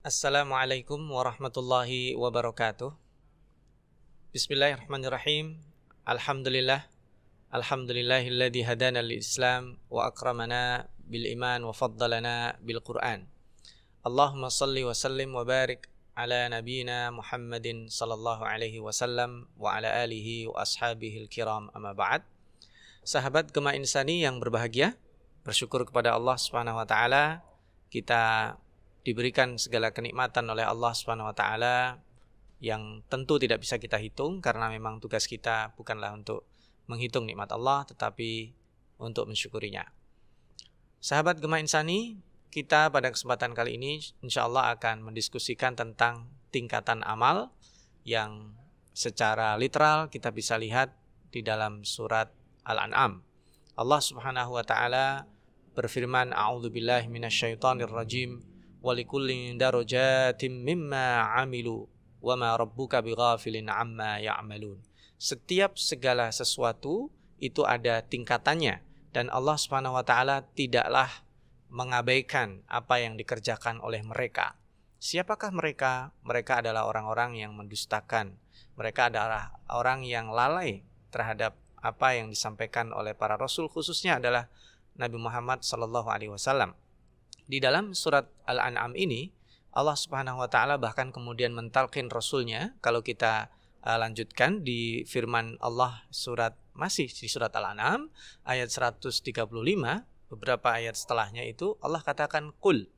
Assalamualaikum warahmatullahi wabarakatuh. Bismillahirrahmanirrahim. Alhamdulillah. Alhamdulillahilladzi hadana lil-Islam wa akramana bil iman wa faddalana bil Qur'an. Allahumma salli wa sallim wa barik ala nabiyyina Muhammadin sallallahu alaihi wasallam wa ala alihi wa ashabihil kiram, amma ba'd. Sahabat Gema Insani yang berbahagia, bersyukur kepada Allah Subhanahu wa taala kita diberikan segala kenikmatan oleh Allah Subhanahu wa taala yang tentu tidak bisa kita hitung, karena memang tugas kita bukanlah untuk menghitung nikmat Allah tetapi untuk mensyukurinya. Sahabat Gema Insani, kita pada kesempatan kali ini insyaallah akan mendiskusikan tentang tingkatan amal yang secara literal kita bisa lihat di dalam surat Al-An'am. Allah Subhanahu wa taala berfirman, a'udzubillahi minasyaitonirrajim, walikullin darajatim mimma amilu wama rabbuka bighafilin amma ya'malun. Setiap segala sesuatu itu ada tingkatannya, dan Allah Subhanahu wa taala tidaklah mengabaikan apa yang dikerjakan oleh mereka. Siapakah mereka? Mereka adalah orang-orang yang mendustakan. Mereka adalah orang yang lalai terhadap apa yang disampaikan oleh para rasul, khususnya adalah Nabi Muhammad sallallahu alaihi wasallam. Di dalam surat Al-An'am ini, Allah Subhanahu wa taala bahkan kemudian mentalkin rasulnya. Kalau kita lanjutkan di firman Allah masih di surat Al-An'am ayat 135, beberapa ayat setelahnya itu Allah katakan qul.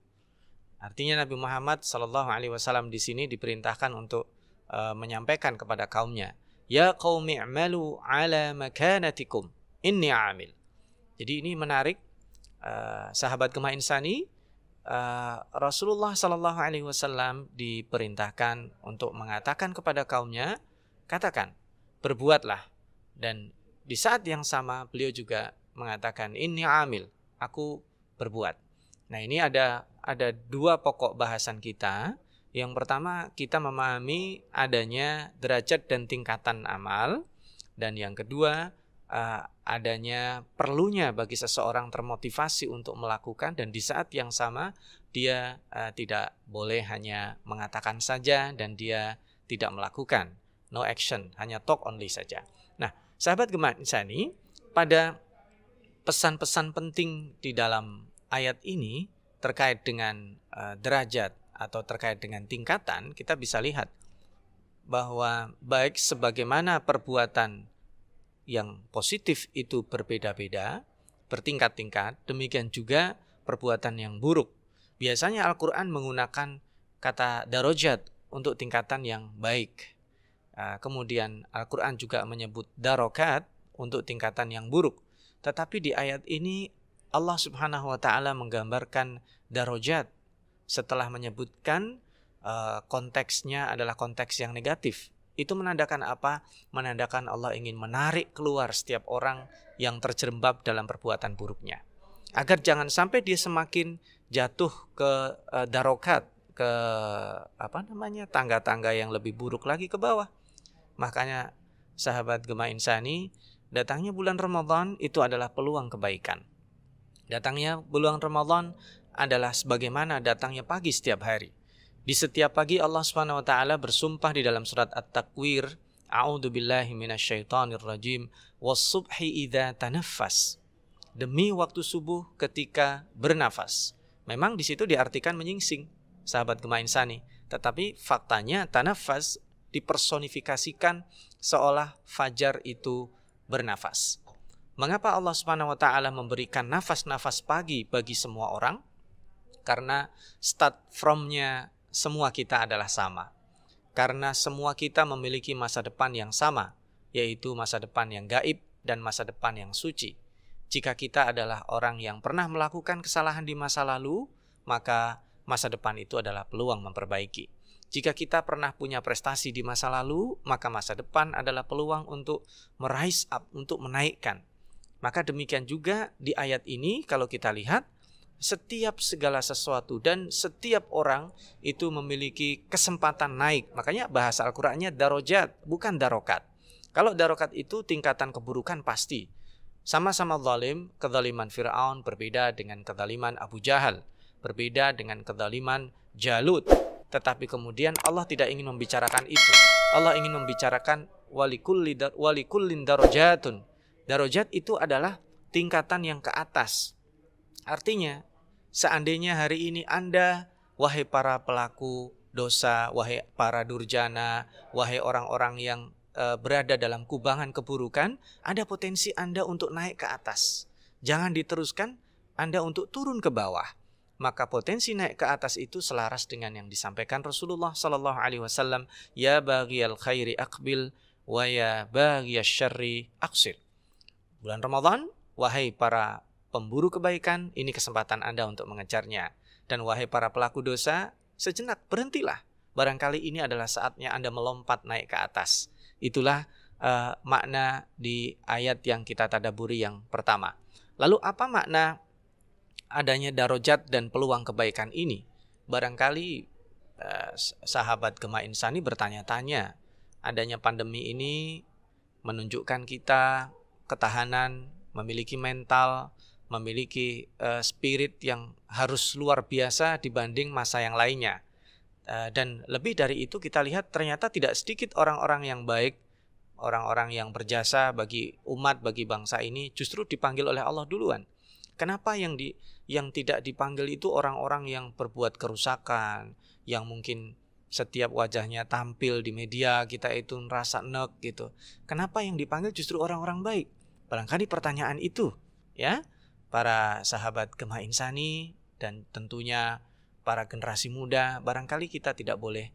Artinya Nabi Muhammad sallallahu alaihi wasallam di sini diperintahkan untuk menyampaikan kepada kaumnya, ya qaumi i'malu ala makanatikum inni 'amil. Jadi ini menarik, sahabat Gema Insani. Rasulullah Sallallahu Alaihi Wasallam diperintahkan untuk mengatakan kepada kaumnya, katakan, berbuatlah. Dan di saat yang sama beliau juga mengatakan, inni amil, aku berbuat. Nah, ini ada dua pokok bahasan kita. Yang pertama, kita memahami adanya derajat dan tingkatan amal, dan yang kedua, adanya perlunya bagi seseorang termotivasi untuk melakukan, dan di saat yang sama dia tidak boleh hanya mengatakan saja dan dia tidak melakukan, no action, hanya talk only saja. Nah, sahabat Gema Insani, pada pesan-pesan penting di dalam ayat ini terkait dengan derajat atau terkait dengan tingkatan, kita bisa lihat bahwa baik sebagaimana perbuatan yang positif itu berbeda-beda, bertingkat-tingkat, demikian juga perbuatan yang buruk. Biasanya Al-Quran menggunakan kata darajat untuk tingkatan yang baik. Kemudian Al-Quran juga menyebut darokat untuk tingkatan yang buruk. Tetapi di ayat ini Allah Subhanahu wa taala menggambarkan darajat setelah menyebutkan konteksnya adalah konteks yang negatif. Itu menandakan apa? Menandakan Allah ingin menarik keluar setiap orang yang terjerembab dalam perbuatan buruknya, agar jangan sampai dia semakin jatuh ke darokat, ke tangga-tangga yang lebih buruk lagi ke bawah. Makanya sahabat Gema Insani, datangnya bulan Ramadan itu adalah peluang kebaikan. Datangnya bulan Ramadan adalah sebagaimana datangnya pagi setiap hari. Di setiap pagi Allah Subhanahu wa taala bersumpah di dalam surat At-Takwir, a'udzubillahi minasyaitonirrajim, was-subhi idza tanaffas. Demi waktu subuh ketika bernafas. Memang di situ diartikan menyingsing, sahabat Gema Insani, tetapi faktanya tanaffas dipersonifikasikan seolah fajar itu bernafas. Mengapa Allah Subhanahu wa taala memberikan nafas-nafas pagi bagi semua orang? Karena start from-nya semua kita adalah sama. Karena semua kita memiliki masa depan yang sama, yaitu masa depan yang gaib dan masa depan yang suci. Jika kita adalah orang yang pernah melakukan kesalahan di masa lalu, maka masa depan itu adalah peluang memperbaiki. Jika kita pernah punya prestasi di masa lalu, maka masa depan adalah peluang untuk merise up, untuk menaikkan. Maka demikian juga di ayat ini kalau kita lihat, setiap segala sesuatu dan setiap orang itu memiliki kesempatan naik. Makanya bahasa Al-Qur'annya darajat, bukan darokat. Kalau darokat itu tingkatan keburukan pasti. Sama-sama zalim, kezaliman Fir'aun berbeda dengan kezaliman Abu Jahal, berbeda dengan kezaliman Jalut. Tetapi kemudian Allah tidak ingin membicarakan itu. Allah ingin membicarakan walikullin darajatun. Darajat itu adalah tingkatan yang ke atas. Artinya, seandainya hari ini Anda, wahai para pelaku dosa, wahai para durjana, wahai orang-orang yang berada dalam kubangan keburukan, ada potensi Anda untuk naik ke atas. Jangan diteruskan Anda untuk turun ke bawah. Maka potensi naik ke atas itu selaras dengan yang disampaikan Rasulullah sallallahu alaihi wasallam, ya baghiyal khairi aqbil wa ya baghiyasy syarri aqsir. Bulan Ramadan, wahai para pemburu kebaikan, ini kesempatan Anda untuk mengejarnya. Dan wahai para pelaku dosa, sejenak berhentilah. Barangkali ini adalah saatnya Anda melompat naik ke atas. Itulah makna di ayat yang kita tadabburi yang pertama. Lalu apa makna adanya darajat dan peluang kebaikan ini? Barangkali sahabat Gema Insani bertanya-tanya, adanya pandemi ini menunjukkan kita ketahanan, memiliki mental, memiliki spirit yang harus luar biasa dibanding masa yang lainnya. Dan lebih dari itu kita lihat ternyata tidak sedikit orang-orang yang baik, orang-orang yang berjasa bagi umat, bagi bangsa ini justru dipanggil oleh Allah duluan. Kenapa yang tidak dipanggil itu orang-orang yang berbuat kerusakan, yang mungkin setiap wajahnya tampil di media kita itu merasa nek gitu. Kenapa yang dipanggil justru orang-orang baik? Barangkali pertanyaan itu, ya, para sahabat Gema Insani dan tentunya para generasi muda, barangkali kita tidak boleh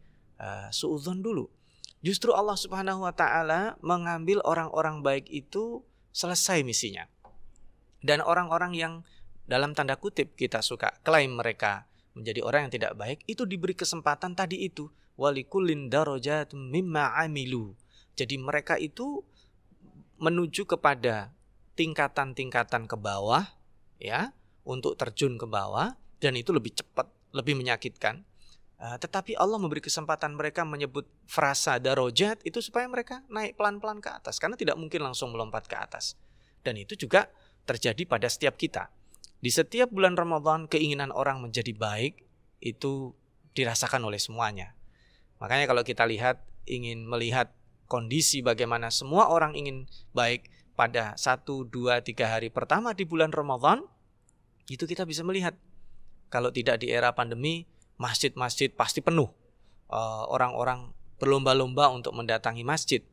suudzon dulu. Justru Allah Subhanahu wa taala mengambil orang-orang baik itu selesai misinya. Dan orang-orang yang dalam tanda kutip kita suka klaim mereka menjadi orang yang tidak baik, itu diberi kesempatan tadi itu, walikullin darajatun mimma amilu. Jadi mereka itu menuju kepada tingkatan-tingkatan ke bawah, ya, untuk terjun ke bawah, dan itu lebih cepat, lebih menyakitkan. Tetapi Allah memberi kesempatan mereka menyebut frasa darajat itu supaya mereka naik pelan-pelan ke atas, karena tidak mungkin langsung melompat ke atas. Dan itu juga terjadi pada setiap kita. Di setiap bulan Ramadan, keinginan orang menjadi baik itu dirasakan oleh semuanya. Makanya kalau kita ingin melihat kondisi bagaimana semua orang ingin baik pada 1, 2, 3 hari pertama di bulan Ramadan, itu kita bisa melihat. Kalau tidak di era pandemi, masjid-masjid pasti penuh. Orang-orang berlomba-lomba untuk mendatangi masjid.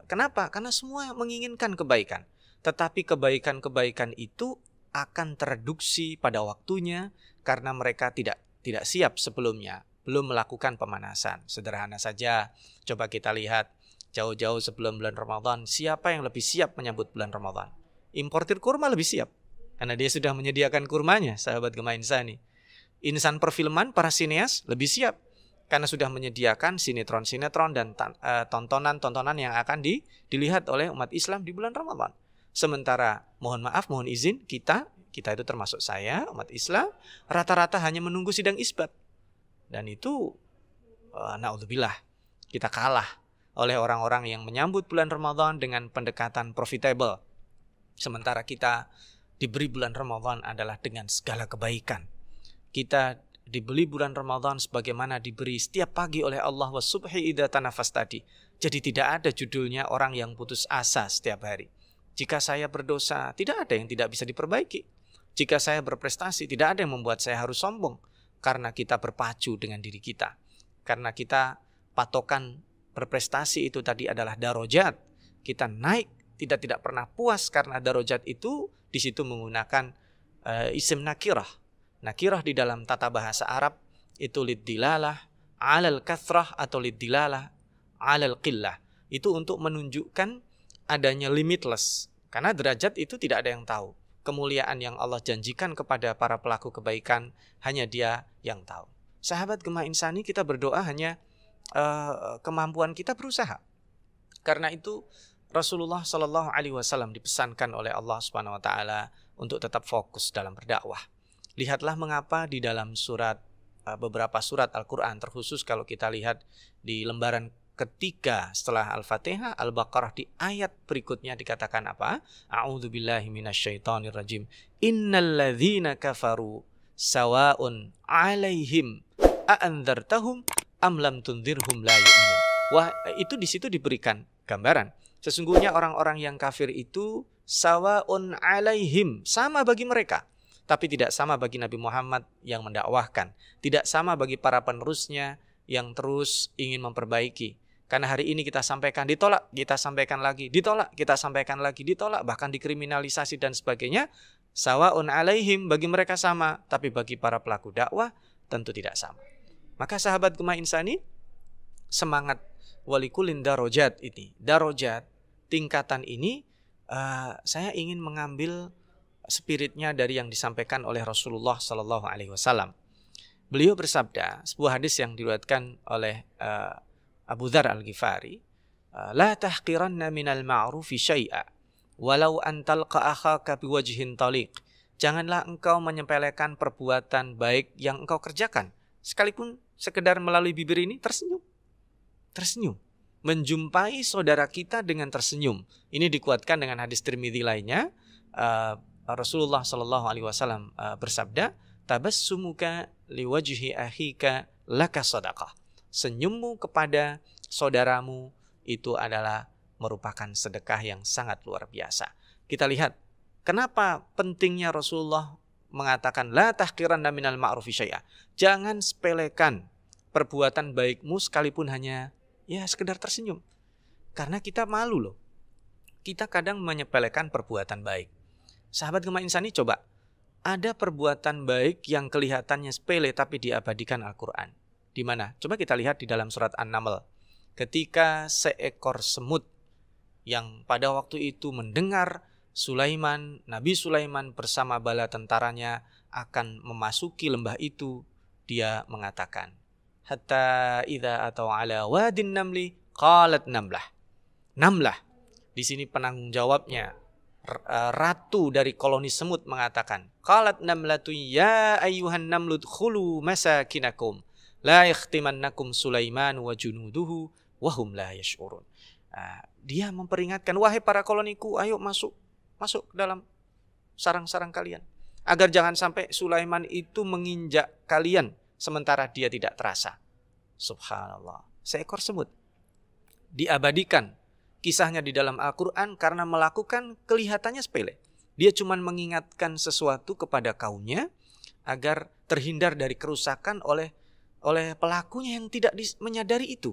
Kenapa? Karena semua menginginkan kebaikan. Tetapi kebaikan-kebaikan itu akan tereduksi pada waktunya karena mereka tidak siap sebelumnya, belum melakukan pemanasan. Sederhana saja, coba kita lihat jauh-jauh sebelum bulan Ramadan, siapa yang lebih siap menyambut bulan Ramadan? Importir kurma lebih siap, karena dia sudah menyediakan kurmanya, sahabat Gema Insani. Insan perfilman, para sineas lebih siap, karena sudah menyediakan sinetron-sinetron dan tontonan-tontonan yang akan dilihat oleh umat Islam di bulan Ramadan. Sementara, mohon maaf, mohon izin, kita itu termasuk saya, umat Islam, rata-rata hanya menunggu sidang isbat. Dan itu, na'udzubillah, kita kalah oleh orang-orang yang menyambut bulan Ramadan dengan pendekatan profitable. Sementara kita diberi bulan Ramadan adalah dengan segala kebaikan. Kita dibeli bulan Ramadan sebagaimana diberi setiap pagi oleh Allah, wasubhi idza tanafas tadi. Jadi tidak ada judulnya orang yang putus asa setiap hari. Jika saya berdosa, tidak ada yang tidak bisa diperbaiki. Jika saya berprestasi, tidak ada yang membuat saya harus sombong. Karena kita berpacu dengan diri kita. Karena kita patokan berprestasi itu tadi adalah darajat. Kita naik, tidak pernah puas karena darajat itu di situ menggunakan isim nakirah. Nakirah di dalam tata bahasa Arab itu liddilalah alal kathrah atau liddilalah alal qillah. Itu untuk menunjukkan adanya limitless. Karena derajat itu tidak ada yang tahu. Kemuliaan yang Allah janjikan kepada para pelaku kebaikan hanya Dia yang tahu. Sahabat Gema Insani, kita berdoa hanya kemampuan kita berusaha. Karena itu Rasulullah Shallallahu Alaihi Wasallam dipesankan oleh Allah Subhanahu Wa Taala untuk tetap fokus dalam berdakwah. Lihatlah mengapa di dalam beberapa surat Al-Quran, terkhusus kalau kita lihat di lembaran ketiga setelah Al-Fatihah, Al-Baqarah, di ayat berikutnya dikatakan apa? A'udzubillahi minasyaitonirrajim. Innalladzina kafaru sawa'un 'alaihim a'andzartahum am lam tundzirhum la yu'minun. Wah, itu di situ diberikan gambaran. Sesungguhnya orang-orang yang kafir itu sawaun alaihim, sama bagi mereka, tapi tidak sama bagi Nabi Muhammad yang mendakwahkan, tidak sama bagi para penerusnya yang terus ingin memperbaiki. Karena hari ini kita sampaikan ditolak, kita sampaikan lagi, ditolak, kita sampaikan lagi, ditolak, bahkan dikriminalisasi dan sebagainya. Sawaun alaihim, bagi mereka sama, tapi bagi para pelaku dakwah tentu tidak sama. Maka sahabat Gema Insani, semangat walikulin darajat ini, darajat, tingkatan ini, saya ingin mengambil spiritnya dari yang disampaikan oleh Rasulullah Sallallahu Alaihi Wasallam. Beliau bersabda, sebuah hadis yang diriwayatkan oleh Abu Dzar Al-Ghifari, la tahqiranna minal ma'rufi syai'a walau an talqa akhaka biwajhin taliq. Janganlah engkau menyepelekan perbuatan baik yang engkau kerjakan, sekalipun sekedar melalui bibir ini tersenyum, menjumpai saudara kita dengan tersenyum. Ini dikuatkan dengan hadis Tirmidzi lainnya. Rasulullah Shallallahu Alaihi Wasallam bersabda, tabassumuka liwajhi akhika laka sadaqah. Senyummu kepada saudaramu itu adalah merupakan sedekah yang sangat luar biasa. Kita lihat kenapa pentingnya Rasulullah mengatakan la tahqiranna minal ma'rufi syai'a. Jangan sepelekan perbuatan baikmu sekalipun hanya sekedar tersenyum. Karena kita malu loh. Kita kadang menyepelekan perbuatan baik. Sahabat Gema Insani, coba ada perbuatan baik yang kelihatannya sepele tapi diabadikan Al-Qur'an. Di mana? Coba kita lihat di dalam surat An-Naml. Ketika seekor semut yang pada waktu itu mendengar Nabi Sulaiman bersama bala tentaranya akan memasuki lembah itu, dia mengatakan, hatta idza atau ala wadin namli qalat namlah. Namlah di sini penanggung jawabnya, ratu dari koloni semut mengatakan, qalat namlatu ya ayyuhan namlu dkhulu masakinakum la yakhtimannakum Sulaiman wa junuduhu wa hum la yash'urun. Dia memperingatkan, wahai para koloniku, ayo masuk ke dalam sarang-sarang kalian, agar jangan sampai Sulaiman itu menginjak kalian sementara dia tidak terasa. Subhanallah, seekor semut diabadikan kisahnya di dalam Al-Quran karena melakukan kelihatannya sepele. Dia cuma mengingatkan sesuatu kepada kaumnya agar terhindar dari kerusakan oleh pelakunya yang tidak menyadari itu.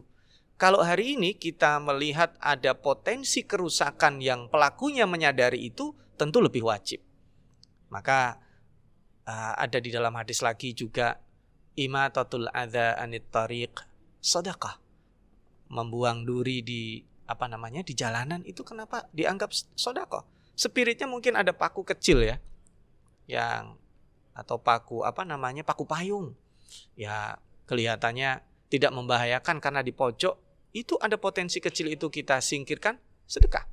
Kalau hari ini kita melihat ada potensi kerusakan yang pelakunya menyadari itu, tentu lebih wajib. Maka ada di dalam hadis lagi juga, imatatul adza anit tariq sedekah. Membuang duri di jalanan itu kenapa dianggap sedekah? Spiritnya mungkin ada paku kecil atau paku paku payung. Ya, kelihatannya tidak membahayakan karena di pojok. Itu ada potensi kecil itu kita singkirkan, sedekah.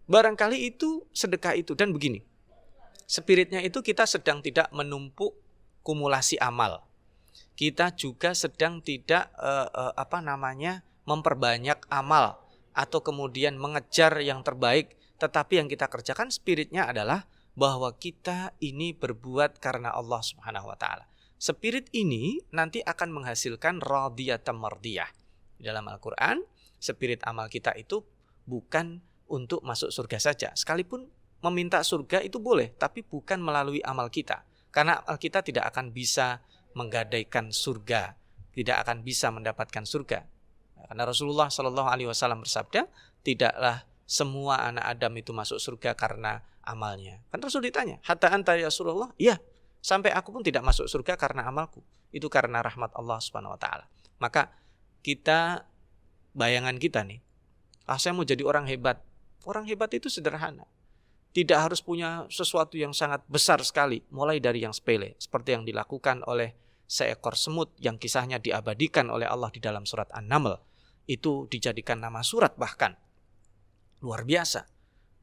Barangkali itu sedekah itu. Dan begini, spiritnya itu kita sedang tidak menumpuk kumulasi amal. Kita juga sedang tidak memperbanyak amal atau kemudian mengejar yang terbaik. Tetapi yang kita kerjakan spiritnya adalah bahwa kita ini berbuat karena Allah Subhanahu wa taala. Spirit ini nanti akan menghasilkan radiyatan mardiyah. Di dalam Al-Quran, spirit amal kita itu bukan untuk masuk surga saja. Sekalipun meminta surga itu boleh, tapi bukan melalui amal kita. Karena kita tidak akan bisa menggadaikan surga, tidak akan bisa mendapatkan surga. Karena Rasulullah Shallallahu Alaihi Wasallam bersabda, tidaklah semua anak Adam itu masuk surga karena amalnya. Kan Rasul ditanya, hatta anta ya Rasulullah? Iya, sampai aku pun tidak masuk surga karena amalku. Itu karena rahmat Allah Subhanahu Wa Taala. Maka bayangan kita nih, saya mau jadi orang hebat. Orang hebat itu sederhana. Tidak harus punya sesuatu yang sangat besar sekali, mulai dari yang sepele, seperti yang dilakukan oleh seekor semut yang kisahnya diabadikan oleh Allah di dalam surat An-Naml. Itu dijadikan nama surat bahkan. Luar biasa.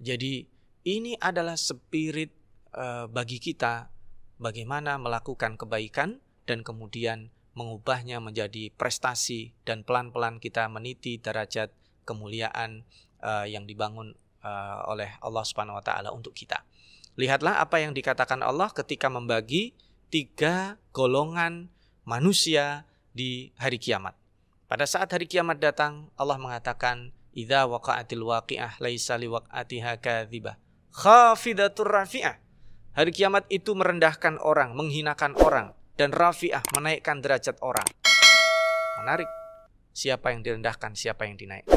Jadi ini adalah spirit bagi kita bagaimana melakukan kebaikan dan kemudian mengubahnya menjadi prestasi, dan pelan-pelan kita meniti derajat kemuliaan yang dibangun oleh Allah Subhanahu wa taala untuk kita. Lihatlah apa yang dikatakan Allah ketika membagi 3 golongan manusia di hari kiamat. Pada saat hari kiamat datang, Allah mengatakan, "Idza waqa'atil waqi'ah laisa liwaq'atiha kadzibah, khafidatur rafi'ah." Hari kiamat itu merendahkan orang, menghinakan orang, dan rafi'ah, menaikkan derajat orang. Menarik. Siapa yang direndahkan, siapa yang dinaikkan.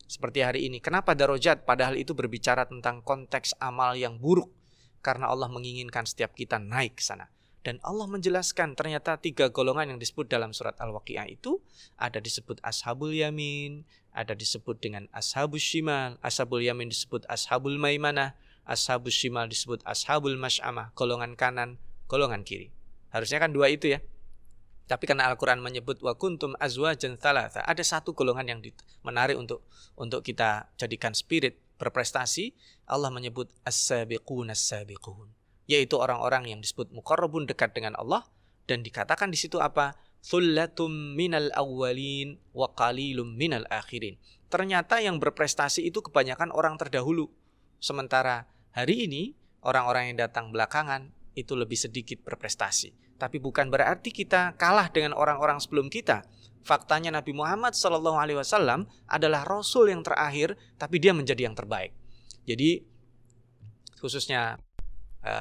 Seperti hari ini. Kenapa darajat? Padahal itu berbicara tentang konteks amal yang buruk. Karena Allah menginginkan setiap kita naik ke sana. Dan Allah menjelaskan ternyata 3 golongan yang disebut dalam surat Al-Waqi'ah itu ada disebut Ashabul Yamin, ada disebut dengan Ashabul Shimal, Ashabul Yamin disebut Ashabul Maimanah, Ashabul Shimal disebut Ashabul Mash'amah, golongan kanan, golongan kiri. Harusnya kan 2 itu ya. Tapi karena Al-Quran menyebut wa kuntum azwajan thalatha, ada 1 golongan yang menarik untuk kita jadikan spirit berprestasi. Allah menyebut as-sabiqun as-sabiqun, yaitu orang-orang yang disebut muqarrabun, dekat dengan Allah, dan dikatakan di situ apa? Thullatum minal awwalin wa qalilum minal akhirin. Ternyata yang berprestasi itu kebanyakan orang terdahulu. Sementara hari ini orang-orang yang datang belakangan itu lebih sedikit berprestasi. Tapi bukan berarti kita kalah dengan orang-orang sebelum kita. Faktanya Nabi Muhammad SAW adalah Rasul yang terakhir, tapi dia menjadi yang terbaik. Jadi khususnya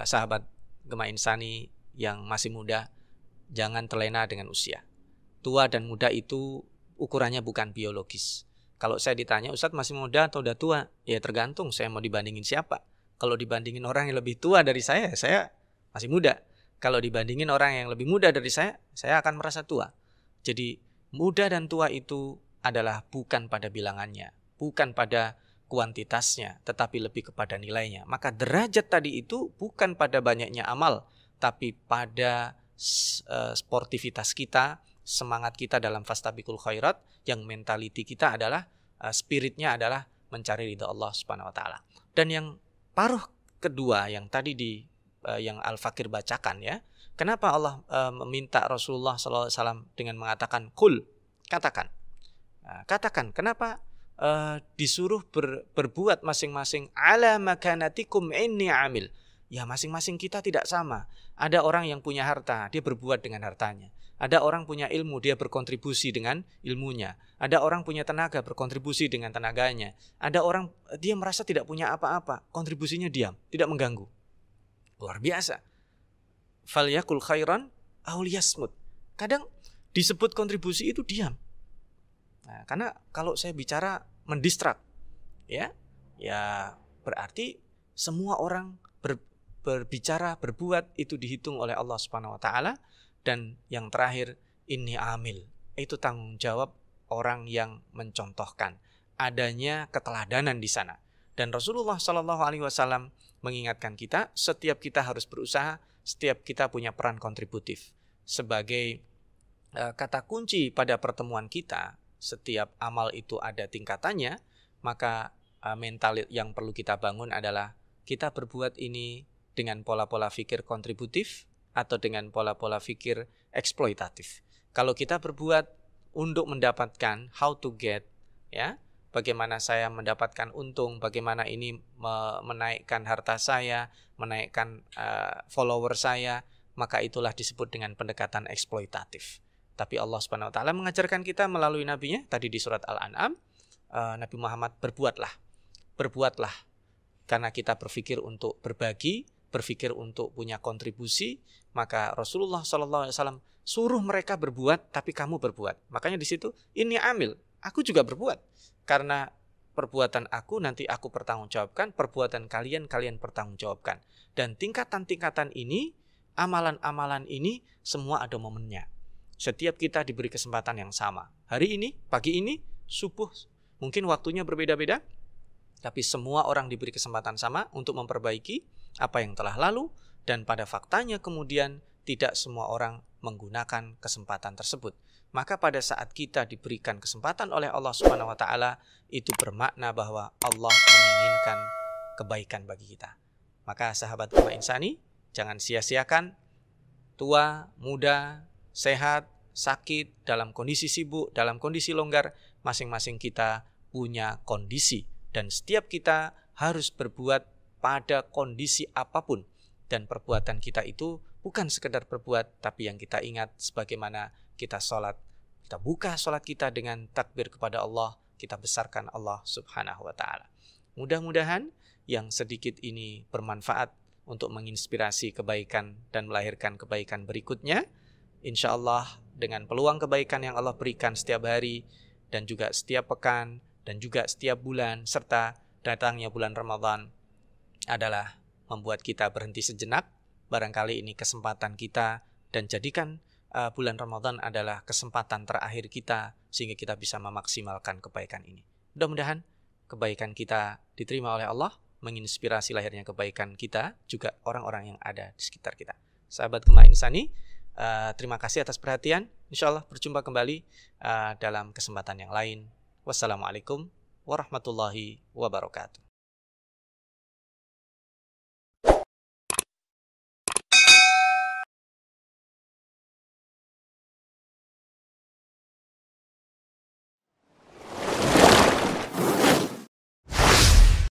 sahabat Gema Insani yang masih muda, jangan terlena dengan usia. Tua dan muda itu ukurannya bukan biologis. Kalau saya ditanya, Ustadz masih muda atau udah tua? Ya tergantung saya mau dibandingin siapa. Kalau dibandingin orang yang lebih tua dari saya masih muda. Kalau dibandingin orang yang lebih muda dari saya akan merasa tua. Jadi muda dan tua itu adalah bukan pada bilangannya, bukan pada kuantitasnya, tetapi lebih kepada nilainya. Maka derajat tadi itu bukan pada banyaknya amal, tapi pada sportivitas kita, semangat kita dalam fastabiqul khairat, yang mentality kita adalah, spiritnya adalah mencari ridha Allah Subhanahu wa taala. Dan yang paruh kedua yang tadi yang Al-Fakir bacakan ya. Kenapa Allah meminta Rasulullah SAW dengan mengatakan kul, katakan. Katakan, kenapa disuruh berbuat masing-masing ala makanatikum inni amil. Ya masing-masing kita tidak sama. Ada orang yang punya harta, dia berbuat dengan hartanya. Ada orang punya ilmu, dia berkontribusi dengan ilmunya. Ada orang punya tenaga, berkontribusi dengan tenaganya. Ada orang, dia merasa tidak punya apa-apa, kontribusinya diam, tidak mengganggu. Luar biasa. Falyakul khairan aw liyasmut. Kadang disebut kontribusi itu diam. Nah, karena kalau saya bicara mendistrak, ya berarti semua orang berbicara, berbuat itu dihitung oleh Allah Subhanahu wa taala. Dan yang terakhir, inni amil. Itu tanggung jawab orang yang mencontohkan. Adanya keteladanan di sana. Dan Rasulullah SAW mengingatkan kita, setiap kita harus berusaha, setiap kita punya peran kontributif. Sebagai kata kunci pada pertemuan kita, setiap amal itu ada tingkatannya, maka mental yang perlu kita bangun adalah kita berbuat ini dengan pola-pola fikir kontributif atau dengan pola-pola fikir eksploitatif. Kalau kita berbuat untuk mendapatkan how to get, ya, bagaimana saya mendapatkan untung, bagaimana ini menaikkan harta saya, menaikkan follower saya, maka itulah disebut dengan pendekatan eksploitatif. Tapi Allah Subhanahu wa taala mengajarkan kita melalui nabinya tadi di surat Al-An'am, Nabi Muhammad berbuatlah karena kita berpikir untuk berbagi, berpikir untuk punya kontribusi, maka Rasulullah SAW suruh mereka berbuat, tapi kamu berbuat. Makanya di situ ini amil, aku juga berbuat. Karena perbuatan aku nanti aku pertanggungjawabkan, perbuatan kalian pertanggungjawabkan. Dan tingkatan-tingkatan ini, amalan-amalan ini semua ada momennya. Setiap kita diberi kesempatan yang sama. Hari ini, pagi ini, subuh, mungkin waktunya berbeda-beda, tapi semua orang diberi kesempatan sama untuk memperbaiki apa yang telah lalu, dan pada faktanya kemudian tidak semua orang menggunakan kesempatan tersebut. Maka pada saat kita diberikan kesempatan oleh Allah Subhanahu wa taala, itu bermakna bahwa Allah menginginkan kebaikan bagi kita. Maka sahabat Gema Insani, jangan sia-siakan tua, muda, sehat, sakit, dalam kondisi sibuk, dalam kondisi longgar, masing-masing kita punya kondisi. Dan setiap kita harus berbuat pada kondisi apapun. Dan perbuatan kita itu bukan sekedar berbuat, tapi yang kita ingat sebagaimana kita sholat Kita buka sholat kita dengan takbir kepada Allah, kita besarkan Allah Subhanahu wa ta'ala. Mudah-mudahan yang sedikit ini bermanfaat untuk menginspirasi kebaikan dan melahirkan kebaikan berikutnya. Insya Allah dengan peluang kebaikan yang Allah berikan setiap hari dan juga setiap pekan dan juga setiap bulan serta datangnya bulan Ramadan adalah membuat kita berhenti sejenak. Barangkali ini kesempatan kita dan jadikan bulan Ramadan adalah kesempatan terakhir kita sehingga kita bisa memaksimalkan kebaikan ini. Mudah-mudahan kebaikan kita diterima oleh Allah, menginspirasi lahirnya kebaikan kita, juga orang-orang yang ada di sekitar kita. Sahabat Gema Insani, terima kasih atas perhatian. InsyaAllah berjumpa kembali dalam kesempatan yang lain. Wassalamualaikum warahmatullahi wabarakatuh.